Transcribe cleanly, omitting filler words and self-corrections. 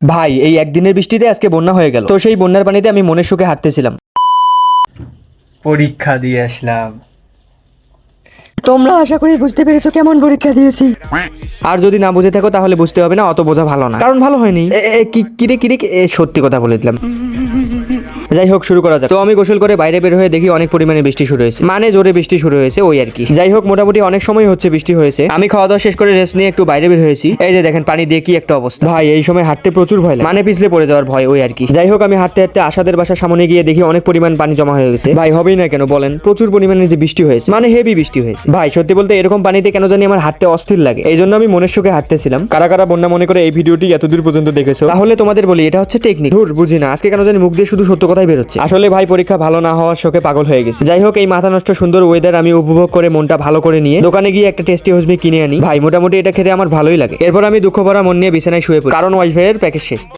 ভাই এই একদিনের বৃষ্টিতে আজকে বন্যা হয়ে গেল। তো সেই বন্যার পানিতে আমি মনের সুখে হাঁটতেছিলাম। পরীক্ষা দিয়ে আসলাম। তোমরা আশা করি বুঝতে পেরেছো কেমন পরীক্ষা দিয়েছি। আর যদি না বুঝে থাকো তাহলে বুঝতে হবে না, অত বোঝা ভালো না, কারণ ভালো হয়নি। কিরে সত্যি কথা বলে দিলাম। যাই হোক, শুরু করা যাক। তো আমি গোসল করে বাইরে বের হয়ে দেখি অনেক পরিমাণে বৃষ্টি শুরু হয়েছে, মানে জোরে বৃষ্টি শুরু হয়েছে ওই আর কি। যাই হোক, মোটামুটি অনেক সময় হচ্ছে বৃষ্টি হয়েছে। আমি খাওয়া দাওয়া শেষ করে রেস্ট নিয়ে একটু বাইরে বের হয়েছি। এই যে দেখেন পানি দিয়ে কি একটা অবস্থা। ভাই এই সময় হাঁটতে প্রচুর ভয় লাগে, মানে পিছলে পড়ে যাওয়ার ভয় ওই আর কি। যাই হোক, আমি হাঁটতে হাঁটতে আশাদের বাসার সামনে গিয়ে দেখি অনেক পরিমাণ পানি জমা হয়ে গেছে। ভাই হবেই না কেন বলেন, প্রচুর পরিমাণে যে বৃষ্টি হয়েছে, মানে হেভি বৃষ্টি হয়েছে। ভাই সত্যি বলতে এরকম পানিতে কেন জানি আমার হাঁটতে অস্থির লাগে, এই জন্য আমি মনের সুখে হাঁটতেছিলাম। কারা কারা বন্যা মনে করে এই ভিডিওটি এতদূর পর্যন্ত দেখেছো, তাহলে তোমাদের বলি এটা হচ্ছে টেকনিক। ধুর বুঝি না, আজকে কেন জানি মুখ দিয়ে শুধু সত্য কথাই বেরোচ্ছে। আসলে ভাই পরীক্ষা ভালো না হওয়ার শোকে পাগল হয়ে গেছে। যাই হোক, এই মাথা নষ্ট সুন্দর ওয়েদার আমি উপভোগ করে মনটা ভালো করে নিয়ে দোকানে গিয়ে একটা টেস্টি হজমি কিনে আনি। ভাই মোটামুটি এটা খেতে আমার ভালোই লাগে। এরপর আমি দুঃখ ভরা মন নিয়ে বিছানায় শুয়ে পড়ি, কারণ ওয়াইফাই এর প্যাকেজ শেষ।